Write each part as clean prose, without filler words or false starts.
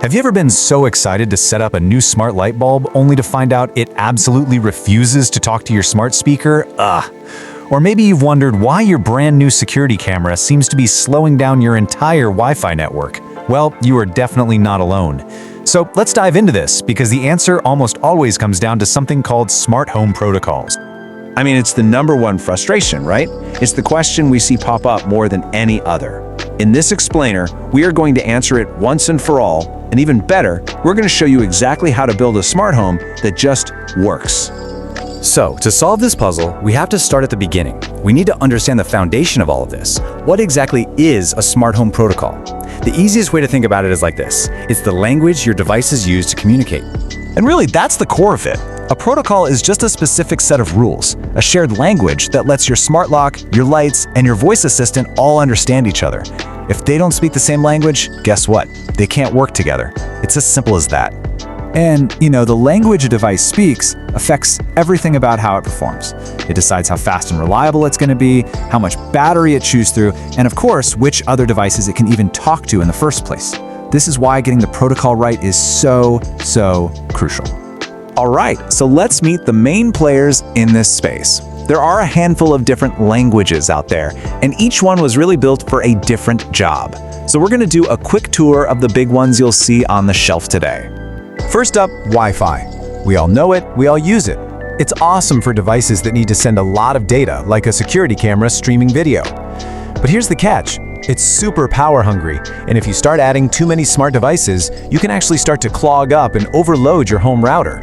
Have you ever been so excited to set up a new smart light bulb only to find out it absolutely refuses to talk to your smart speaker? Ugh. Or maybe you've wondered why your brand new security camera seems to be slowing down your entire Wi-Fi network. Well, you are definitely not alone. So let's dive into this, because the answer almost always comes down to something called smart home protocols. I mean, it's the #1 frustration, right? It's the question we see pop up more than any other. In this explainer, we are going to answer it once and for all, and even better, we're going to show you exactly how to build a smart home that just works. So, to solve this puzzle, we have to start at the beginning. We need to understand the foundation of all of this. What exactly is a smart home protocol? The easiest way to think about it is like this. It's the language your devices use to communicate. And really, that's the core of it. A protocol is just a specific set of rules, a shared language that lets your smart lock, your lights, and your voice assistant all understand each other. If they don't speak the same language, guess what? They can't work together. It's as simple as that. And, the language a device speaks affects everything about how it performs. It decides how fast and reliable it's going to be, how much battery it chews through, and of course, which other devices it can even talk to in the first place. This is why getting the protocol right is so crucial. All right, so let's meet the main players in this space. There are a handful of different languages out there, and each one was really built for a different job. So we're going to do a quick tour of the big ones you'll see on the shelf today. First up, Wi-Fi. We all know it, we all use it. It's awesome for devices that need to send a lot of data, like a security camera streaming video. But here's the catch. It's super power hungry, and if you start adding too many smart devices, you can actually start to clog up and overload your home router.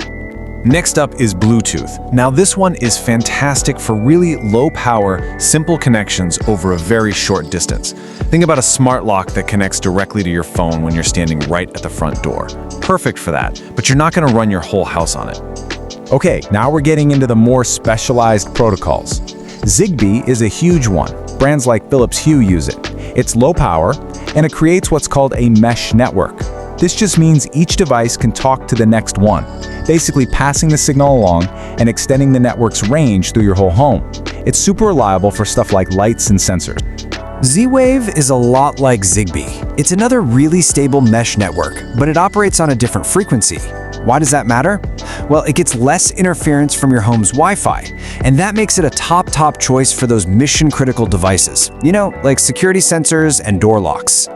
Next up is Bluetooth. Now this one is fantastic for really low power, simple connections over a very short distance. Think about a smart lock that connects directly to your phone when you're standing right at the front door. Perfect for that, but you're not going to run your whole house on it. Okay, now we're getting into the more specialized protocols. Zigbee is a huge one. Brands like Philips Hue use it. It's low power, and it creates what's called a mesh network. This just means each device can talk to the next one, basically passing the signal along and extending the network's range through your whole home. It's super reliable for stuff like lights and sensors. Z-Wave is a lot like Zigbee. It's another really stable mesh network, but it operates on a different frequency. Why does that matter? Well, it gets less interference from your home's Wi-Fi, and that makes it a top choice for those mission-critical devices. Like security sensors and door locks.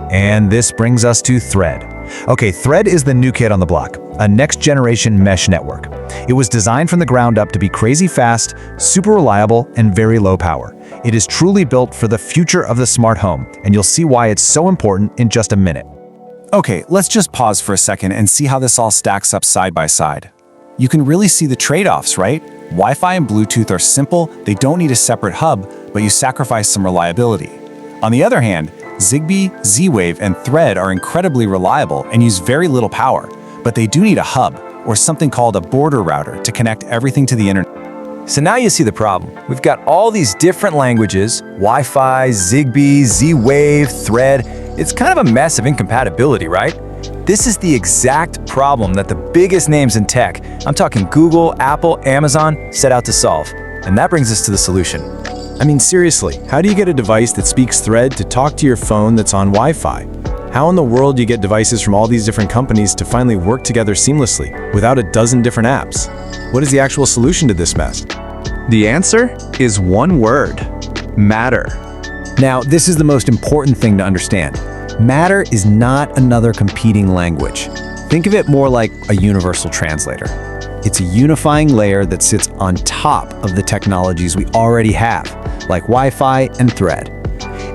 And this brings us to Thread. Okay, Thread is the new kid on the block, a next-generation mesh network. It was designed from the ground up to be crazy fast, super reliable, and very low power. It is truly built for the future of the smart home, and you'll see why it's so important in just a minute. Okay, let's just pause for a second and see how this all stacks up side by side. You can really see the trade-offs, right? Wi-Fi and Bluetooth are simple, they don't need a separate hub, but you sacrifice some reliability. On the other hand, Zigbee, Z-Wave, and Thread are incredibly reliable and use very little power, but they do need a hub, or something called a border router, to connect everything to the internet. So now you see the problem. We've got all these different languages, Wi-Fi, Zigbee, Z-Wave, Thread. It's kind of a mess of incompatibility, right? This is the exact problem that the biggest names in tech, I'm talking Google, Apple, Amazon, set out to solve. And that brings us to the solution. I mean, seriously, how do you get a device that speaks Thread to talk to your phone that's on Wi-Fi? How in the world do you get devices from all these different companies to finally work together seamlessly without a dozen different apps? What is the actual solution to this mess? The answer is one word: Matter. Now, this is the most important thing to understand. Matter is not another competing language. Think of it more like a universal translator. It's a unifying layer that sits on top of the technologies we already have, like Wi-Fi and Thread.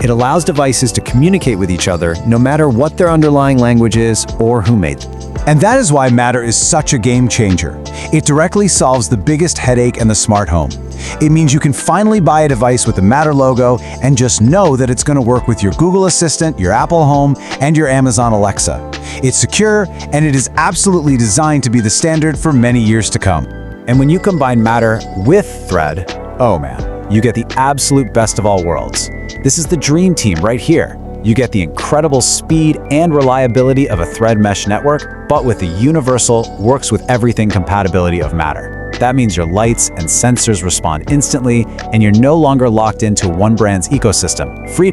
It allows devices to communicate with each other no matter what their underlying language is or who made them. And that is why Matter is such a game changer. It directly solves the biggest headache in the smart home. It means you can finally buy a device with the Matter logo and just know that it's going to work with your Google Assistant, your Apple Home, and your Amazon Alexa. It's secure, and it is absolutely designed to be the standard for many years to come. And when you combine Matter with Thread, oh man, you get the absolute best of all worlds. This is the dream team right here. You get the incredible speed and reliability of a Thread mesh network, but with the universal, works with everything compatibility of Matter. That means your lights and sensors respond instantly, and you're no longer locked into one brand's ecosystem. Free.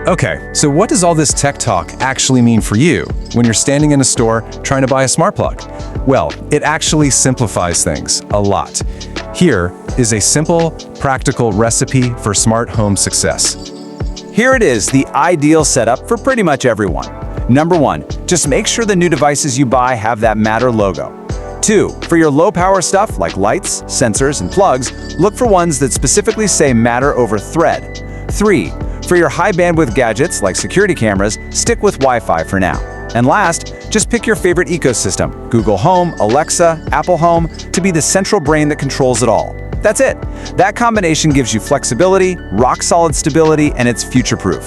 Okay, so what does all this tech talk actually mean for you when you're standing in a store trying to buy a smart plug? Well, it actually simplifies things a lot. Here is a simple, practical recipe for smart home success. Here it is, the ideal setup for pretty much everyone. Number 1, just make sure the new devices you buy have that Matter logo. 2, for your low-power stuff like lights, sensors, and plugs, look for ones that specifically say Matter over Thread. 3, for your high-bandwidth gadgets like security cameras, stick with Wi-Fi for now. And last, just pick your favorite ecosystem, Google Home, Alexa, Apple Home, to be the central brain that controls it all. That's it. That combination gives you flexibility, rock-solid stability, and it's future-proof.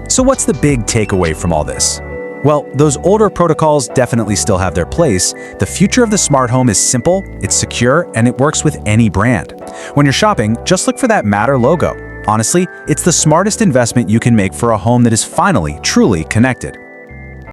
So what's the big takeaway from all this? Well, those older protocols definitely still have their place. The future of the smart home is simple, it's secure, and it works with any brand. When you're shopping, just look for that Matter logo. Honestly, it's the smartest investment you can make for a home that is finally, truly connected.